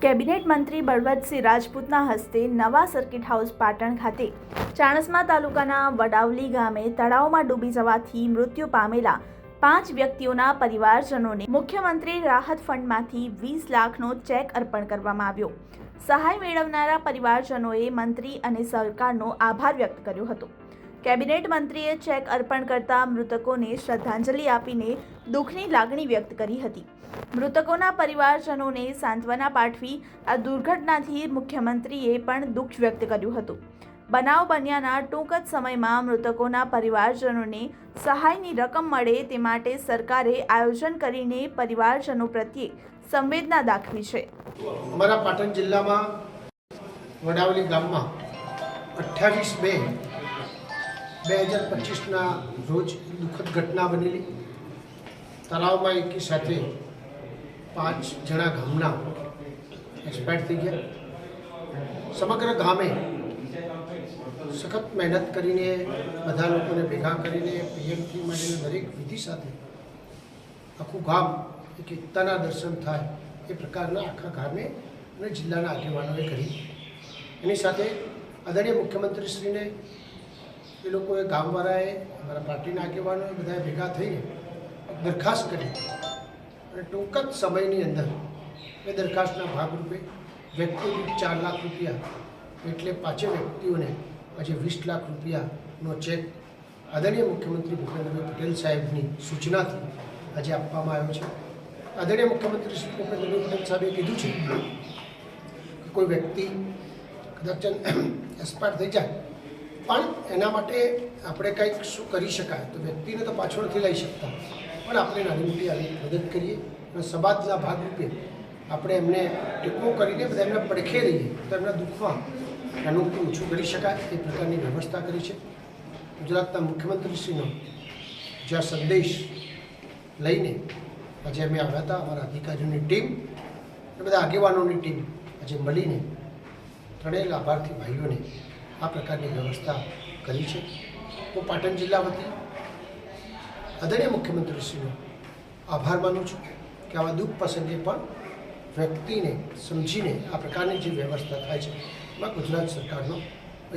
Cabinet મંત્રી બળવંતસિંહ રાજપૂતના હસ્તે નવા સર્કિટ હાઉસ પાટણ ખાતે ચાણસ્મા તાલુકાના વડાવલી ગામે તળાવમાં ડૂબી જવાથી મૃત્યુ પામેલા 5 વ્યક્તિઓના પરિવારજનોને મુખ્યમંત્રી રાહત ફંડમાંથી 20 લાખનો ચેક અર્પણ કરવામાં આવ્યો। સહાય મેળવનારા પરિવારજનોએ મંત્રી અને સરકારનો આભાર વ્યક્ત કર્યો હતો। કેબિનેટ મંત્રીએ ચેક અર્પણ કરતા મૃતકોને શ્રદ્ધાંજલિ આપીને દુઃખની લાગણી વ્યક્ત કરી હતી। મૃતકોના પરિવારજનોને સાંત્વના પાઠવી આ દુર્ઘટનાથી મુખ્યમંત્રીએ પણ દુઃખ વ્યક્ત કર્યું હતું। બનાવ બન્યાના ટૂંક જ સમયમાં મૃતકોના પરિવારજનોને સહાયની રકમ મળે તે માટે સરકારે આયોજન કરીને પરિવારજનો પ્રત્યે સંવેદના દાખવી છે। અમારા પાટણ જિલ્લામાં વડાવલી ગામમાં 28/2/2025ના રોજ દુઃખદ ઘટના બનેલી। તળાવમાં એકી સાથે 5 જણા ગામના એક્સપાયર થઈ ગયા। સમગ્ર ગામે સખત મહેનત કરીને બધા લોકોને ભેગા કરીને પીએમથી મળીને દરેક વિધિ સાથે આખું ગામ એક એકતાના દર્શન થાય એ પ્રકારના આખા ગામે અને જિલ્લાના આગેવાનોએ કરી। એની સાથે આદરણીય મુખ્યમંત્રીશ્રીને એ લોકોએ ગામવાળાએ અમારા પાર્ટીના આગેવાનોએ બધાએ ભેગા થઈને દરખાસ્ત કરી અને ટૂંક જ સમયની અંદર એ દરખાસ્તના ભાગરૂપે વ્યક્તિ દીઠ 4 લાખ રૂપિયા એટલે 5 વ્યક્તિઓને આજે 20 લાખ રૂપિયાનો ચેક આદરણીય મુખ્યમંત્રી ભૂપેન્દ્રભાઈ પટેલ સાહેબની સૂચનાથી આજે આપવામાં આવ્યો છે। આદરણીય મુખ્યમંત્રી શ્રી ભૂપેન્દ્રભાઈ પટેલ સાહેબે કીધું છે કે કોઈ વ્યક્તિ કદાચ એક્સપાયર થઈ જાય પણ એના માટે આપણે કંઈક શું કરી શકાય, તો વ્યક્તિને તો પાછળ નથી લઈ શકતા પણ આપણે નાની મોટી આવી મદદ કરીએ અને સમાજના ભાગરૂપે આપણે એમને ટેકો કરીને બધા એમને પડખે રહીએ તો એમના દુઃખમાં એનું ઓછું કરી શકાય એ પ્રકારની વ્યવસ્થા કરી છે। ગુજરાતના મુખ્યમંત્રીશ્રીનો જ્યાં સંદેશ લઈને આજે અમે આવ્યા હતા, અમારા અધિકારીઓની ટીમ અને બધા આગેવાનોની ટીમ આજે મળીને ત્રણેય લાભાર્થી ભાઈઓને આ પ્રકારની વ્યવસ્થા કરી છે। હું પાટણ જિલ્લા વતી આદરણીય મુખ્યમંત્રીશ્રીનો આભાર માનું છું કે આવા દુઃખ પ્રસંગે પણ વ્યક્તિને સમજીને આ પ્રકારની જે વ્યવસ્થા થાય છે એમાં ગુજરાત સરકારનો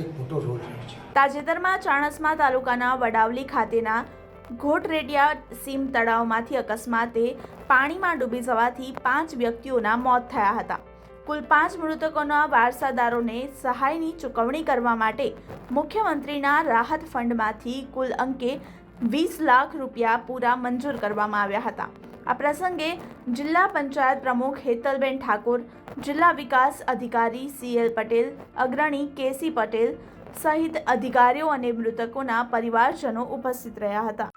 એક મોટો રોલ રહ્યો છે। તાજેતરમાં ચાણસ્મા તાલુકાના વડાવલી ખાતેના ઘોટરેડિયા સીમ તળાવમાંથી અકસ્માતે પાણીમાં ડૂબી જવાથી 5 વ્યક્તિઓના મોત થયા હતા। કુલ 5 મૃતકોના વારસાદારોને સહાયની ચૂકવણી કરવા માટે મુખ્યમંત્રીના રાહત ફંડમાંથી કુલ અંકે 20 લાખ રૂપિયા પૂરા મંજૂર કરવામાં આવ્યા હતા। આ પ્રસંગે જિલ્લા પંચાયત પ્રમુખ હેતલબેન ઠાકોર, જિલ્લા વિકાસ અધિકારી CL પટેલ, અગ્રણી KC પટેલ સહિત અધિકારીઓ અને મૃતકોના પરિવારજનો ઉપસ્થિત રહ્યા હતા।